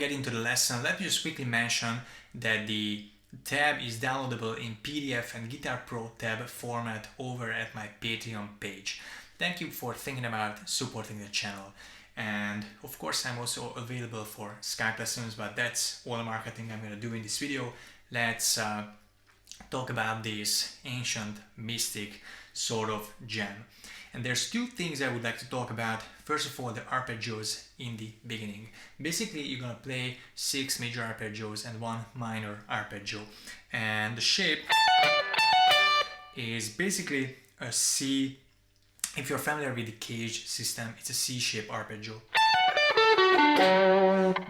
get into the lesson, let me just quickly mention that the tab is downloadable in PDF and Guitar Pro tab format over at my Patreon page. Thank you for thinking about supporting the channel. And of course, I'm also available for Skype lessons, but that's all the marketing I'm going to do in this video. Let's talk about this ancient mystic sort of jam. And there's two things I would like to talk about. First of all, the arpeggios in the beginning. Basically, you're gonna play 6 major arpeggios and 1 minor arpeggio. And the shape is basically a C. If you're familiar with the cage system, it's a C-shaped arpeggio.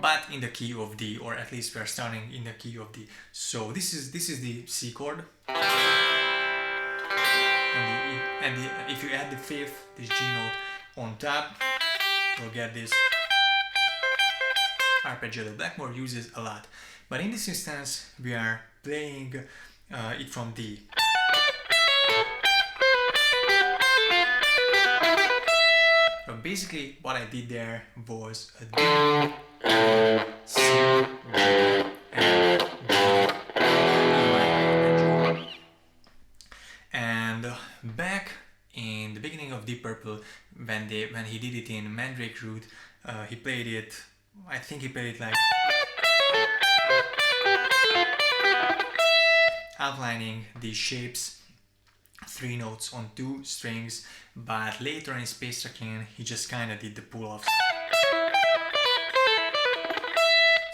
But in the key of D, or at least we're starting in the key of D. So this is the C chord. And if you add the 5th, this G note on top, you'll get this arpeggio that Blackmore uses a lot. But in this instance, we are playing it from D. But basically, what I did there was a D, C, D, and D. And back in the beginning of Deep Purple, when he did it in Mandrake root, he played it, I think he played it like outlining these shapes, 3 notes on 2 strings, but later in Space Truckin, he just kind of did the pull-offs.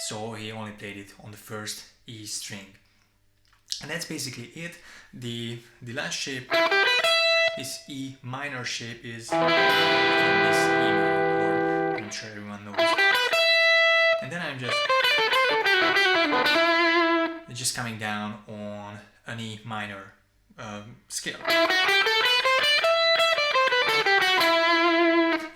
So he only played it on the first E string. And that's basically it. The last shape, this E minor shape, is from this E minor chord. I'm sure everyone knows. And then I'm just coming down on an E minor scale.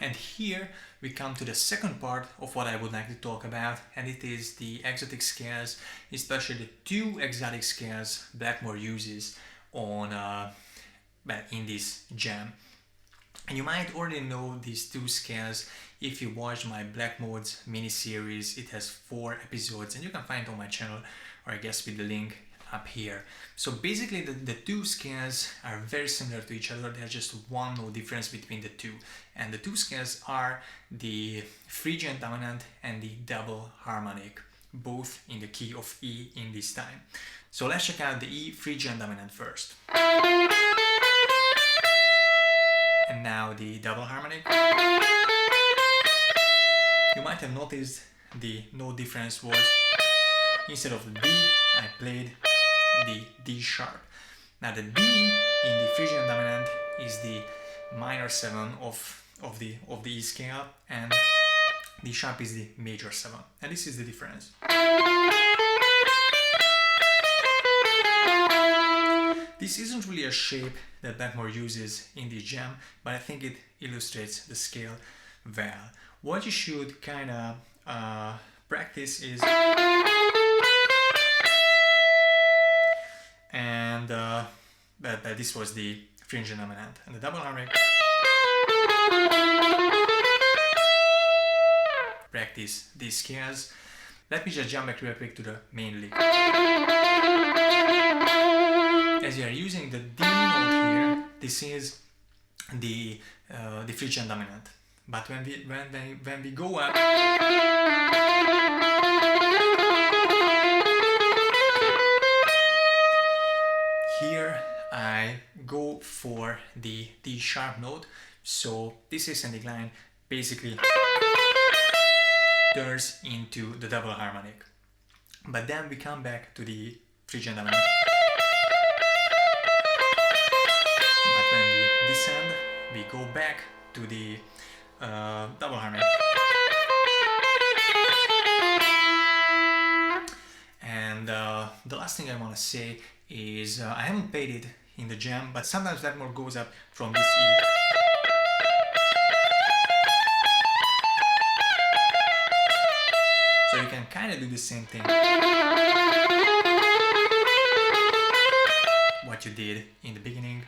And here we come to the second part of what I would like to talk about, and it is the exotic scales, especially the 2 exotic scales Blackmore uses on in this jam. And you might already know these 2 scales if you watched my Black Modes mini-series. It has 4 episodes and you can find it on my channel, or I guess with the link up here. So basically the 2 scales are very similar to each other. There's just 1 note difference between the 2. And the 2 scales are the Phrygian dominant and the double harmonic, both in the key of E in this time. So let's check out the E Phrygian dominant first. And now the double harmonic. You might have noticed the note difference was, instead of the D, I played the D sharp. Now the D in the Phrygian dominant is the minor 7 of the E scale, and D sharp is the major 7. And this is the difference. This isn't really a shape that Blackmore uses in the jam, but I think it illustrates the scale well. What you should kind of practice is, and but this was the Phrygian dominant, and the double harmonic. Practice these scales. Let me just jump back real quick to the main lick. As you are using the D note here, this is the Phrygian dominant. But when we go up, here I go for the D sharp note. So this ascending line basically turns into the double harmonic. But then we come back to the Phrygian dominant. But when we descend, we go back to the double harmonic. And the last thing I want to say is I haven't played it in the jam, but sometimes Blackmore goes up from this E. So you can kind of do the same thing what you did in the beginning.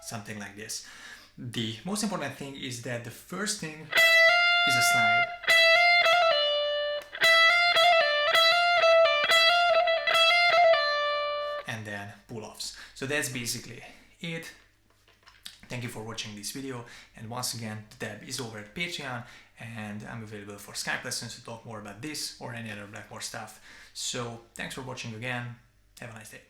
Something like this. The most important thing is that the first thing is a slide. And then pull-offs. So that's basically it. Thank you for watching this video, and once again, the tab is over at Patreon, and I'm available for Skype lessons to talk more about this or any other Blackmore stuff. So thanks for watching again. Have a nice day.